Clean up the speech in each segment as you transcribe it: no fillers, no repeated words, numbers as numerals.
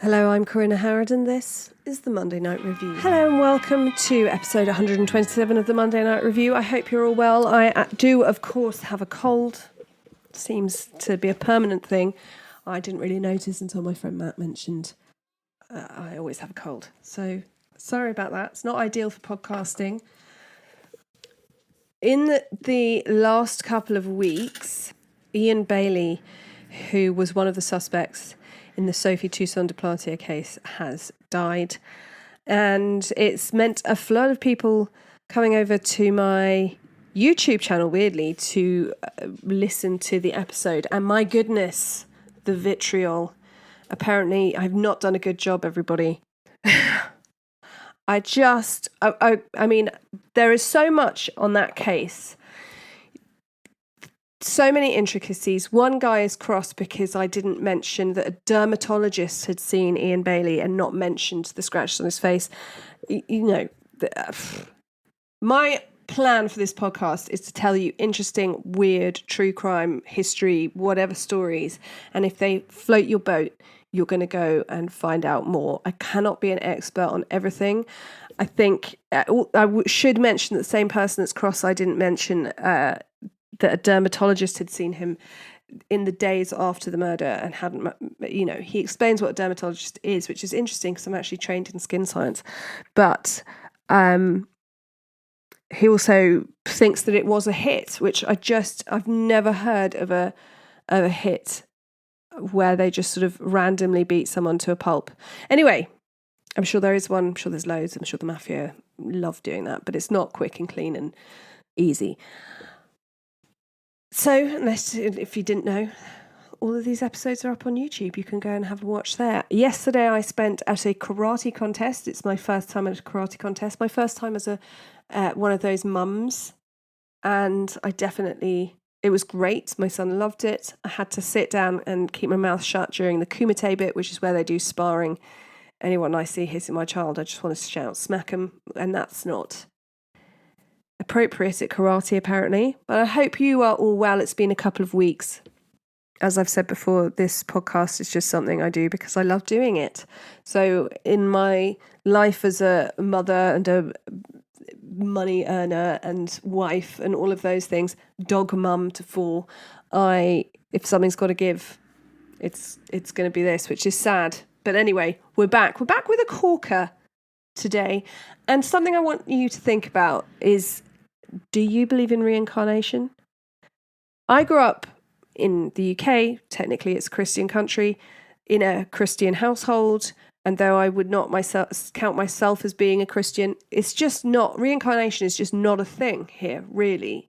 Hello, I'm Corinna Howard and this is the Monday Night Review. Hello and welcome to episode 127 of the Monday Night Review. I hope you're all well. I do, of course, have a cold. Seems to be a permanent thing. I didn't really notice until my friend Matt mentioned I always have a cold. So sorry about that. It's not ideal for podcasting. In the last couple of weeks, Ian Bailey, who was one of the suspects in the Sophie Toussaint de Plantier case, has died. And it's meant a flood of people coming over to my YouTube channel, weirdly, to listen to the episode. And my goodness, the vitriol. Apparently, I've not done a good job, everybody. I mean, there is so much on that case. So many intricacies. One guy is cross because I didn't mention that a dermatologist had seen Ian Bailey and not mentioned the scratches on his face. My plan for this podcast is to tell you interesting, weird, true crime, history, whatever stories. And if they float your boat, you're going to go and find out more. I cannot be an expert on everything. I think should mention that the same person that's cross, I didn't mention that a dermatologist had seen him in the days after the murder and hadn't, he explains what a dermatologist is, which is interesting because I'm actually trained in skin science. But he also thinks that it was a hit, which I've never heard of a hit where they just sort of randomly beat someone to a pulp. Anyway, I'm sure there is one. I'm sure there's loads. I'm sure the mafia love doing that, but it's not quick and clean and easy. So, if you didn't know, all of these episodes are up on YouTube. You can go and have a watch there. Yesterday I spent at a karate contest. It's my first time at a karate contest. My first time as one of those mums. And it was great. My son loved it. I had to sit down and keep my mouth shut during the kumite bit, which is where they do sparring. Anyone I see hitting my child, I just want to shout, smack them. And that's not appropriate at karate, apparently. But I hope you are all well. It's been a couple of weeks. As I've said before, this podcast is just something I do because I love doing it. So in my life as a mother and a money earner and wife and all of those things, dog mum to four, if something's got to give, it's going to be this, which is sad. But anyway, we're back. We're back with a corker today. And something I want you to think about is, do you believe in reincarnation? I grew up in the UK, technically it's a Christian country, in a Christian household, and though I would not count myself as being a Christian, reincarnation is just not a thing here, really.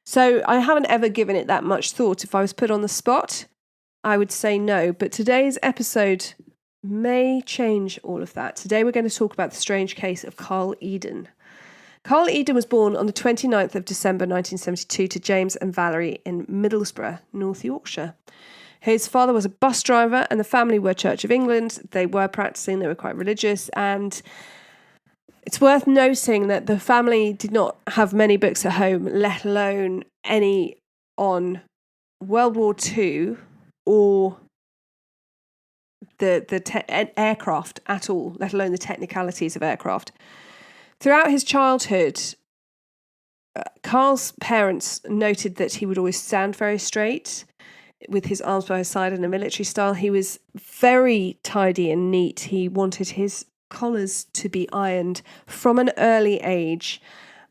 So I haven't ever given it that much thought. If I was put on the spot, I would say no, but today's episode may change all of that. Today we're going to talk about the strange case of Carl Edon. Carl Edon was born on the 29th of December 1972 to James and Valerie in Middlesbrough, North Yorkshire. His father was a bus driver and the family were Church of England. They were practicing, they were quite religious, and it's worth noting that the family did not have many books at home, let alone any on World War II or the aircraft at all, let alone the technicalities of aircraft. Throughout his childhood, Carl's parents noted that he would always stand very straight with his arms by his side in a military style. He was very tidy and neat. He wanted his collars to be ironed from an early age.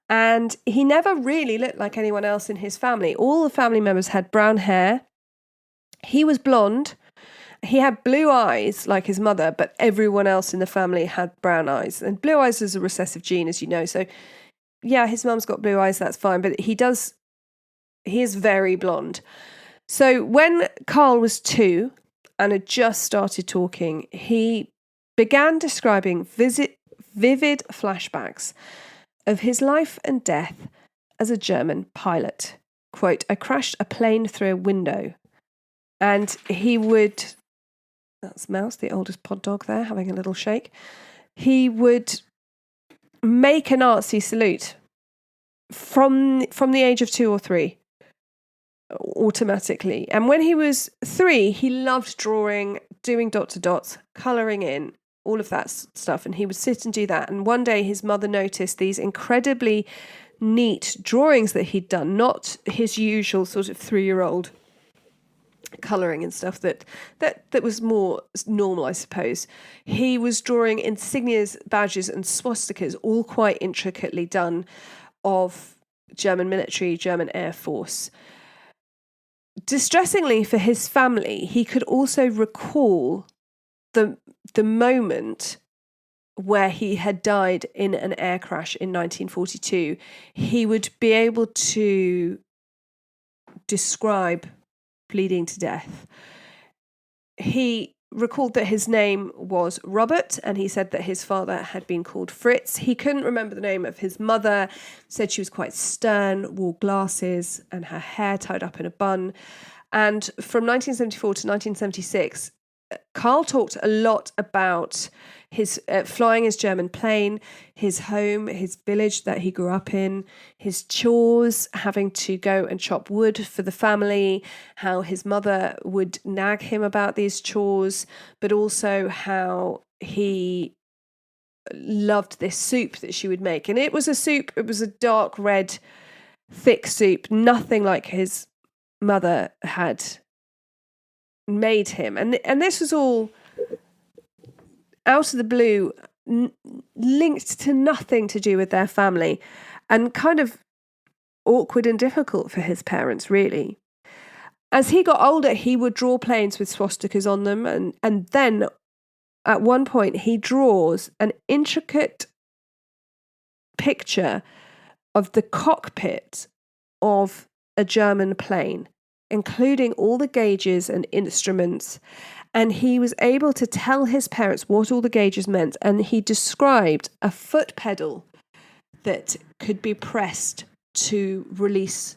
And he never really looked like anyone else in his family. All the family members had brown hair. He was blonde. He had blue eyes like his mother, but everyone else in the family had brown eyes. And blue eyes is a recessive gene, as you know. So, yeah, his mum's got blue eyes, that's fine. But he is very blonde. So when Carl was 2 and had just started talking, he began describing vivid flashbacks of his life and death as a German pilot. Quote, "I crashed a plane through a window." And he would... That's Mouse, the oldest pod dog there, having a little shake. He would make a Nazi salute from the age of 2 or 3, automatically. And when he was 3, he loved drawing doing dot to dots, colouring in, all of that stuff. And he would sit and do that. And one day his mother noticed these incredibly neat drawings that he'd done, not his usual sort of 3-year-old colouring and stuff that was more normal, I suppose. He was drawing insignias, badges and swastikas, all quite intricately done, of German military, German Air Force. Distressingly for his family, he could also recall the moment where he had died in an air crash in 1942. He would be able to describe bleeding to death. He recalled that his name was Robert, and he said that his father had been called Fritz. He couldn't remember the name of his mother, said she was quite stern, wore glasses, and her hair tied up in a bun. And from 1974 to 1976, Carl talked a lot about his flying his German plane, his home, his village that he grew up in, his chores, having to go and chop wood for the family, how his mother would nag him about these chores, but also how he loved this soup that she would make. And it was a dark red, thick soup, nothing like his mother had made him. And this was all out of the blue, linked to nothing to do with their family, and kind of awkward and difficult for his parents, really. As he got older, he would draw planes with swastikas on them, and then at one point he draws an intricate picture of the cockpit of a German plane, including all the gauges and instruments. And he was able to tell his parents what all the gauges meant. And he described a foot pedal that could be pressed to release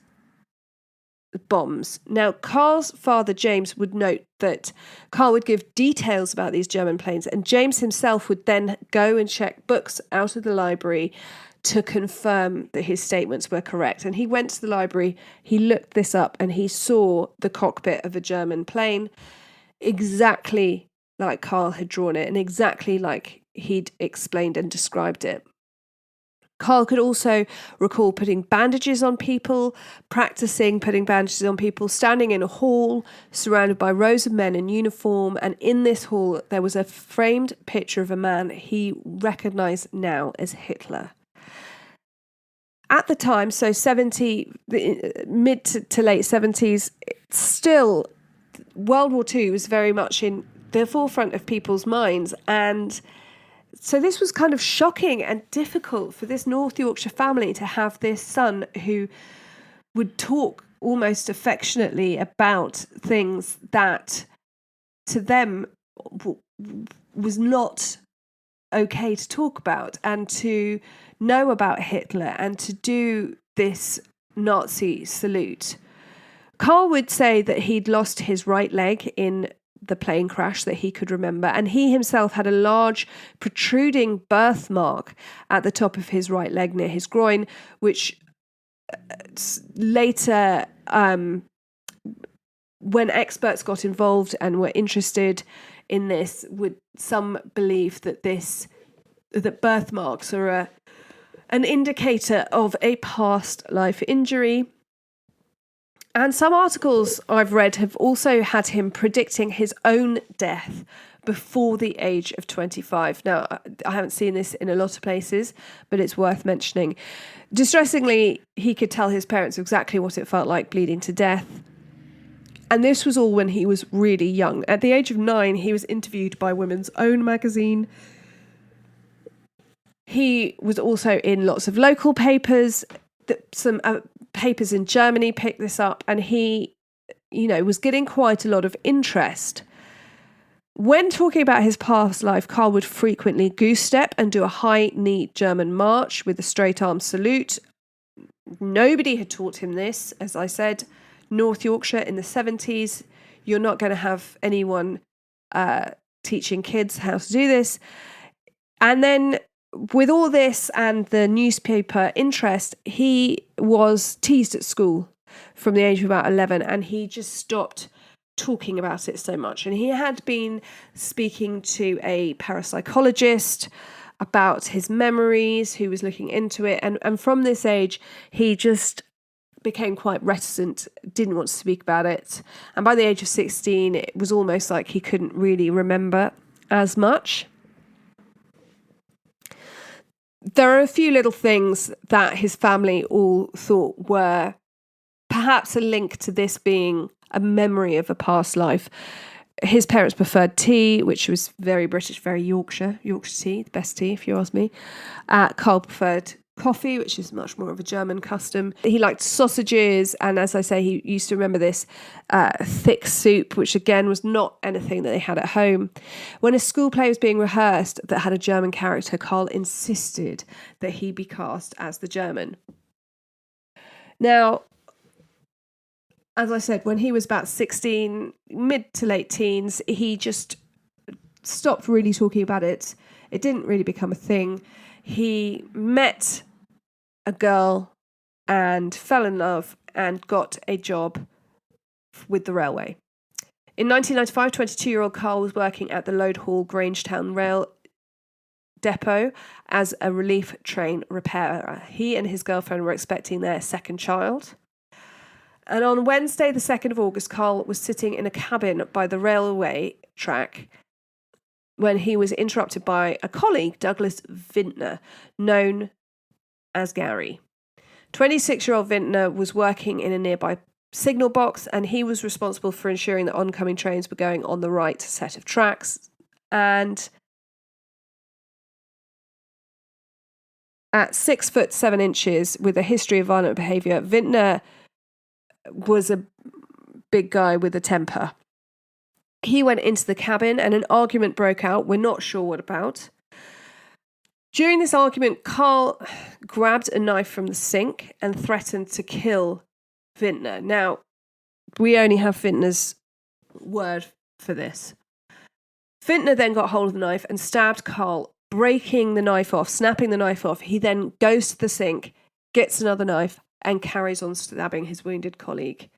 bombs. Now, Carl's father, James, would note that Carl would give details about these German planes, and James himself would then go and check books out of the library to confirm that his statements were correct. And he went to the library, he looked this up, and he saw the cockpit of a German plane exactly like Carl had drawn it and exactly like he'd explained and described it. Carl could also recall putting bandages on people, practicing putting bandages on people, standing in a hall surrounded by rows of men in uniform. And in this hall, there was a framed picture of a man he recognised now as Hitler. At the time, so mid to late 70s, still World War II was very much in the forefront of people's minds. And so this was kind of shocking and difficult for this North Yorkshire family to have this son who would talk almost affectionately about things that to them was not okay to talk about, and to know about Hitler and to do this Nazi salute. Carl would say that he'd lost his right leg in the plane crash that he could remember, and he himself had a large protruding birthmark at the top of his right leg near his groin, which later, when experts got involved and were interested in this, would some believe that that birthmarks are an indicator of a past life injury. And some articles I've read have also had him predicting his own death before the age of 25. Now, I haven't seen this in a lot of places, but it's worth mentioning. Distressingly, he could tell his parents exactly what it felt like bleeding to death. And this was all when he was really young. At the age of 9, he was interviewed by Women's Own magazine. He was also in lots of local papers. Some papers in Germany picked this up, and he, was getting quite a lot of interest. When talking about his past life, Carl would frequently goose step and do a high-knee German march with a straight-arm salute. Nobody had taught him this, as I said. North Yorkshire in the 70s, you're not going to have anyone teaching kids how to do this. And then with all this and the newspaper interest, he was teased at school from the age of about 11, and he just stopped talking about it so much. And he had been speaking to a parapsychologist about his memories, who was looking into it. And from this age, he just became quite reticent, didn't want to speak about it. And by the age of 16, it was almost like he couldn't really remember as much. There are a few little things that his family all thought were perhaps a link to this being a memory of a past life. His parents preferred tea, which was very British, very Yorkshire tea, the best tea if you ask me. Carl preferred coffee, which is much more of a German custom. He liked sausages, and as I say, he used to remember this thick soup, which again was not anything that they had at home. When a school play was being rehearsed that had a German character, Carl insisted that he be cast as the German. Now, as I said, when he was about 16, mid to late teens, he just stopped really talking about it. It didn't really become a thing. He met a girl and fell in love and got a job with the railway. In 1995, 22-year-old Carl was working at the Loadhall Grangetown Rail Depot as a relief train repairer. He and his girlfriend were expecting their second child. And on Wednesday, the 2nd of August, Carl was sitting in a cabin by the railway track when he was interrupted by a colleague, Douglas Vintner, known as Gary. 26-year-old Vintner was working in a nearby signal box, and he was responsible for ensuring that oncoming trains were going on the right set of tracks. And at 6'7" with a history of violent behaviour, Vintner was a big guy with a temper. He went into the cabin and an argument broke out. We're not sure what about. During this argument, Carl grabbed a knife from the sink and threatened to kill Vintner. Now, we only have Vintner's word for this. Vintner then got hold of the knife and stabbed Carl, breaking the knife off, snapping the knife off. He then goes to the sink, gets another knife, and carries on stabbing his wounded colleague.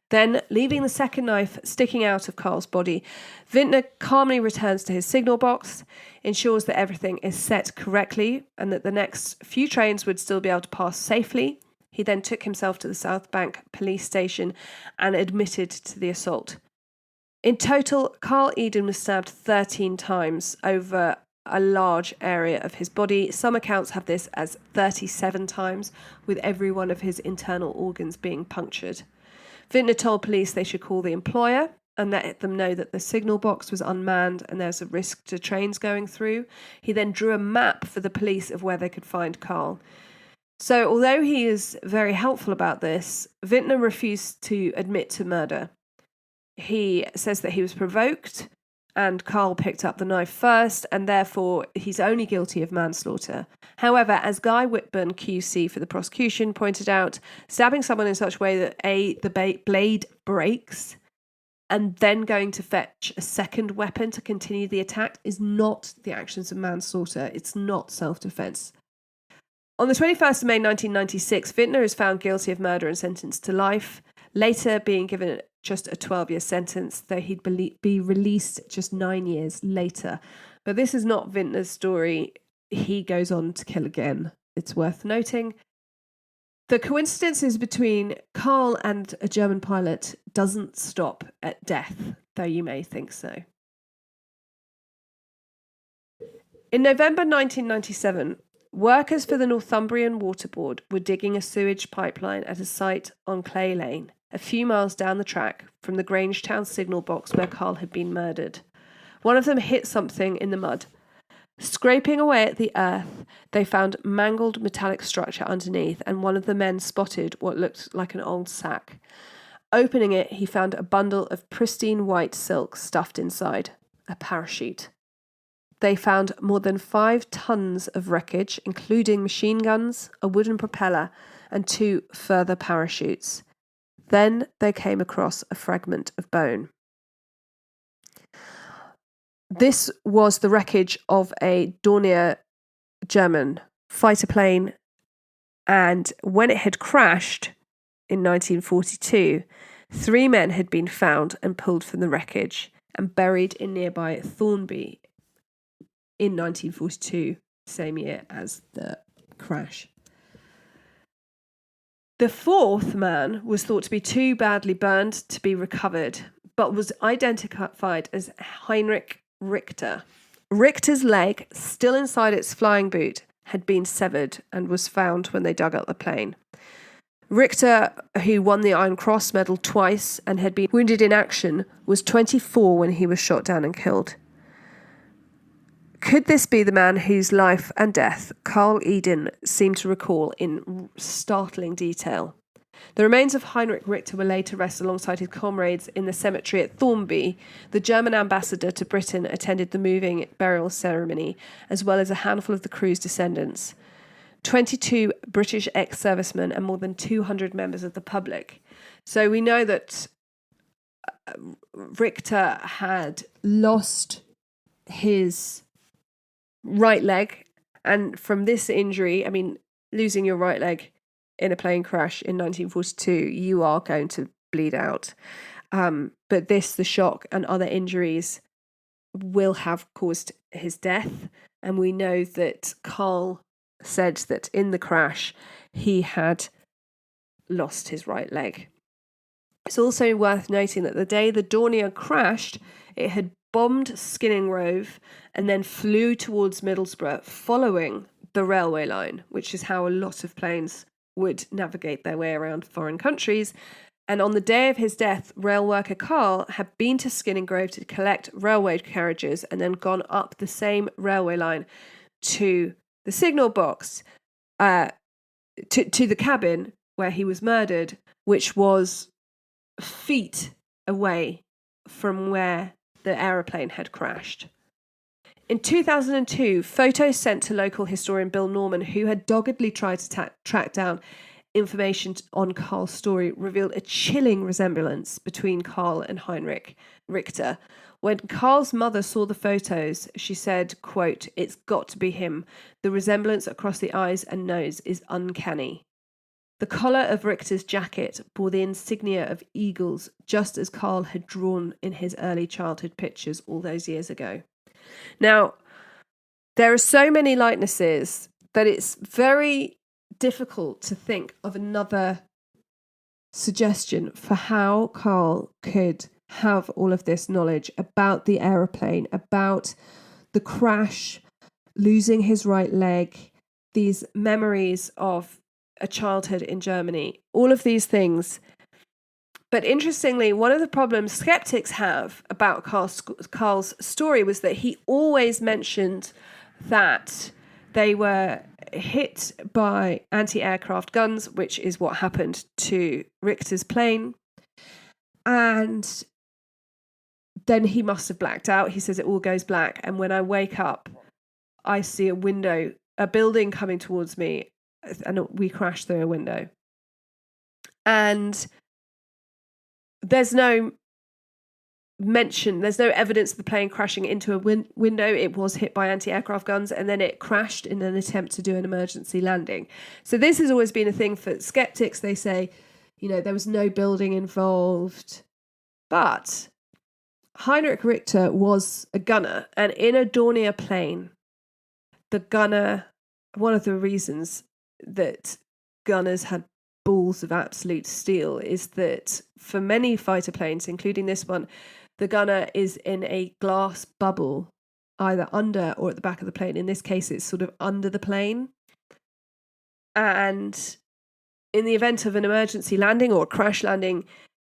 Then, leaving the second knife sticking out of Carl's body, Vintner calmly returns to his signal box, ensures that everything is set correctly and that the next few trains would still be able to pass safely. He then took himself to the South Bank police station and admitted to the assault. In total, Carl Edon was stabbed 13 times over a large area of his body. Some accounts have this as 37 times, with every one of his internal organs being punctured. Vintner told police they should call the employer and let them know that the signal box was unmanned and there's a risk to trains going through. He then drew a map for the police of where they could find Carl. So although he is very helpful about this, Vintner refused to admit to murder. He says that he was provoked and Carl picked up the knife first, and therefore he's only guilty of manslaughter. However, as Guy Whitburn, QC for the prosecution, pointed out, stabbing someone in such a way that the blade breaks and then going to fetch a second weapon to continue the attack is not the actions of manslaughter. It's not self-defense. On the 21st of May 1996, Vintner is found guilty of murder and sentenced to life, later being given just a 12-year sentence, though he'd be released just 9 years later. But this is not Vintner's story. He goes on to kill again. It's worth noting. The coincidences between Carl and a German pilot doesn't stop at death, though you may think so. In November 1997, workers for the Northumbrian Water Board were digging a sewage pipeline at a site on Clay Lane, a few miles down the track from the Grangetown signal box where Carl had been murdered. One of them hit something in the mud. Scraping away at the earth, they found mangled metallic structure underneath, and one of the men spotted what looked like an old sack. Opening it, he found a bundle of pristine white silk stuffed inside, a parachute. They found more than 5 tons of wreckage, including machine guns, a wooden propeller, and 2 further parachutes. Then they came across a fragment of bone. This was the wreckage of a Dornier German fighter plane, and when it had crashed in 1942, 3 men had been found and pulled from the wreckage and buried in nearby Thornby in 1942, same year as the crash. The 4th man was thought to be too badly burned to be recovered, but was identified as Heinrich Richter. Richter's leg, still inside its flying boot, had been severed and was found when they dug up the plane. Richter, who won the Iron Cross medal twice and had been wounded in action, was 24 when he was shot down and killed. Could this be the man whose life and death Carl Edon seemed to recall in startling detail? The remains of Heinrich Richter were laid to rest alongside his comrades in the cemetery at Thornby. The German ambassador to Britain attended the moving burial ceremony, as well as a handful of the crew's descendants. 22 British ex-servicemen and more than 200 members of the public. So we know that Richter had lost his right leg, and from this injury, I mean, losing your right leg in a plane crash in 1942, you are going to bleed out. But the shock and other injuries will have caused his death. And we know that Carl said that in the crash, he had lost his right leg. It's also worth noting that the day the Dornier crashed, it had bombed Skinning Grove and then flew towards Middlesbrough, following the railway line, which is how a lot of planes would navigate their way around foreign countries. And on the day of his death, rail worker Carl had been to Skinning Grove to collect railway carriages and then gone up the same railway line to the signal box, to the cabin where he was murdered, which was feet away from where the aeroplane had crashed. In 2002, photos sent to local historian Bill Norman, who had doggedly tried to track down information on Carl's story, revealed a chilling resemblance between Carl and Heinrich Richter. When Carl's mother saw the photos, she said, quote, "It's got to be him. The resemblance across the eyes and nose is uncanny." The collar of Richter's jacket bore the insignia of eagles, just as Carl had drawn in his early childhood pictures all those years ago. Now, there are so many likenesses that it's very difficult to think of another suggestion for how Carl could have all of this knowledge about the aeroplane, about the crash, losing his right leg, these memories of a childhood in Germany, all of these things. But interestingly, one of the problems skeptics have about Carl's story was that he always mentioned that they were hit by anti-aircraft guns, which is what happened to Richter's plane. And then he must have blacked out. He says it all goes black. And when I wake up, I see a building coming towards me, and we crash through a window. And there's no evidence of the plane crashing into a window. It was hit by anti-aircraft guns, and then it crashed in an attempt to do an emergency landing. So this has always been a thing for skeptics. They say, there was no building involved. But Heinrich Richter was a gunner, and in a Dornier plane, the gunner, one of the reasons that gunners had balls of absolute steel is that for many fighter planes, including this one, the gunner is in a glass bubble, either under or at the back of the plane. In this case, it's sort of under the plane. And in the event of an emergency landing or a crash landing,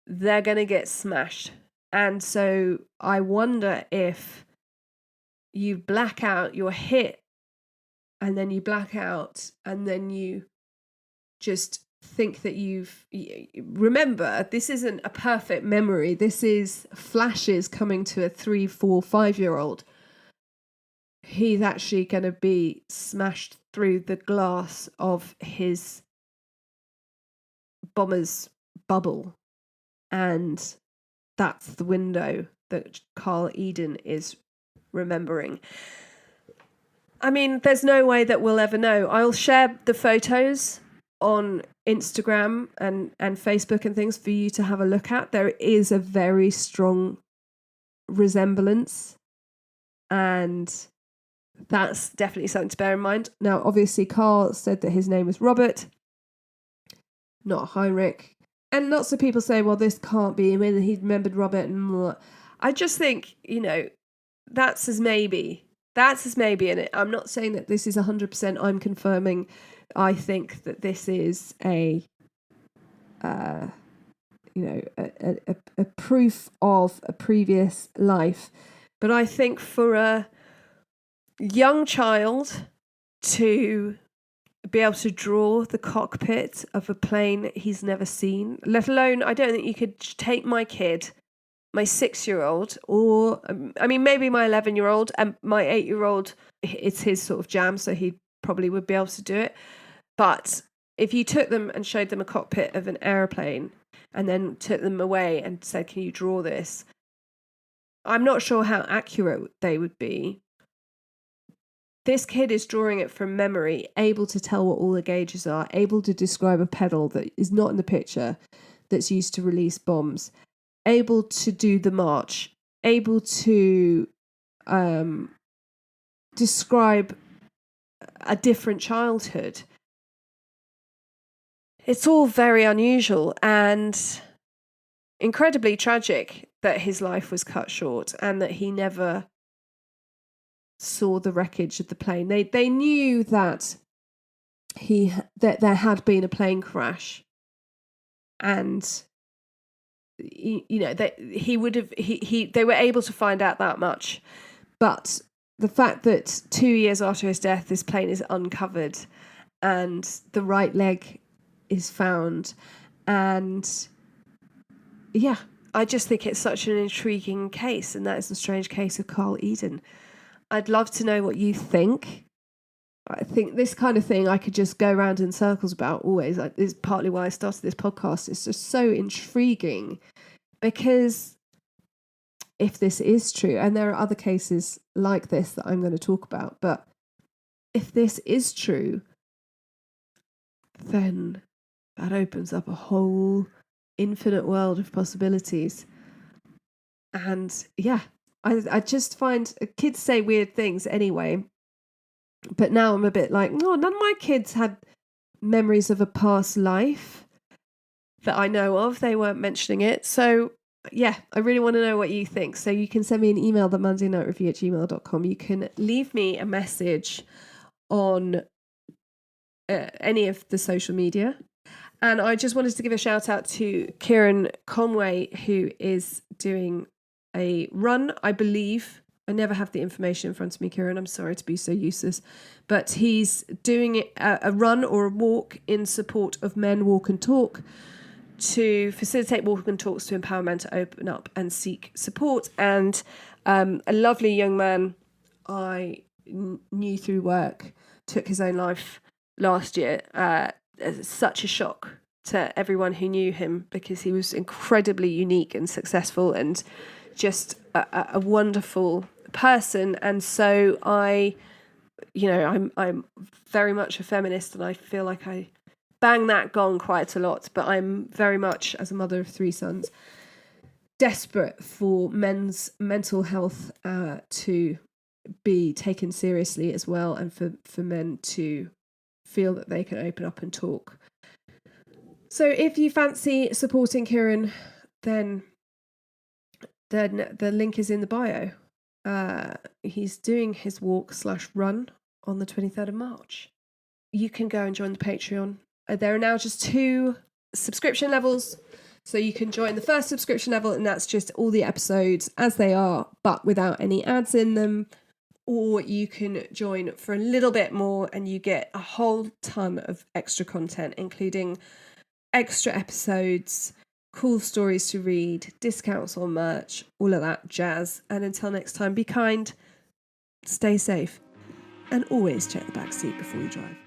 they're going to get smashed. And so I wonder if you black out, you're hit, and then you black out, and then you just think that remember, this isn't a perfect memory. This is flashes coming to a 3, 4, 5-year-old. He's actually going to be smashed through the glass of his bomber's bubble. And that's the window that Carl Edon is remembering. I mean, there's no way that we'll ever know. I'll share the photos on Instagram and Facebook and things for you to have a look at. There is a very strong resemblance, and that's definitely something to bear in mind. Now, obviously, Carl said that his name was Robert, not Heinrich. And lots of people say, well, this can't be him, and he remembered Robert. And I just think, that's as maybe. That's as maybe in it. I'm not saying that this is 100%. I'm confirming. I think that this is a proof of a previous life. But I think for a young child to be able to draw the cockpit of a plane he's never seen, let alone, I don't think you could take my kid, my 6-year-old, or maybe my 11-year-old, and my 8-year-old, it's his sort of jam, so he probably would be able to do it. But if you took them and showed them a cockpit of an aeroplane and then took them away and said, can you draw this? I'm not sure how accurate they would be. This kid is drawing it from memory, able to tell what all the gauges are, able to describe a pedal that is not in the picture that's used to release bombs, able to do the march, able to describe a different childhood. It's all very unusual and incredibly tragic that his life was cut short and that he never saw the wreckage of the plane. They knew that there had been a plane crash, and they were able to find out that much. But the fact that 2 years after his death, this plane is uncovered and the right leg is found, and I just think it's such an intriguing case, and that is the strange case of Carl Edon. I'd love to know what you think. I think this kind of thing I could just go around in circles about always. It's partly why I started this podcast. It's just so intriguing, because if this is true, and there are other cases like this that I'm going to talk about, but if this is true, then that opens up a whole infinite world of possibilities. And I just find kids say weird things anyway, but now I'm a bit like, no, none of my kids had memories of a past life that I know of. They weren't mentioning it. So I really want to know what you think. So you can send me an email, themondaynighreview@gmail.com. You can leave me a message on any of the social media. And I just wanted to give a shout out to Kieran Conway, who is doing a run, I believe. I never have the information in front of me, Kieran. I'm sorry to be so useless. But he's doing a run or a walk in support of Men Walk and Talk, to facilitate walk and talks to empower men to open up and seek support. And a lovely young man I knew through work took his own life last year. Such a shock to everyone who knew him, because he was incredibly unique and successful and just a wonderful person. And so I'm very much a feminist, and I feel like I bang that gong quite a lot, but I'm very much, as a mother of 3 sons, desperate for men's mental health to be taken seriously as well, and for men to feel that they can open up and talk. So if you fancy supporting Kieran, then the link is in the bio. He's doing his walk/run on the 23rd of March. You can go and join the Patreon. There are now just 2 subscription levels. So you can join the first subscription level, and that's just all the episodes as they are, but without any ads in them. Or you can join for a little bit more, and you get a whole ton of extra content, including extra episodes, cool stories to read, discounts on merch, all of that jazz. And until next time, be kind, stay safe, and always check the back seat before you drive.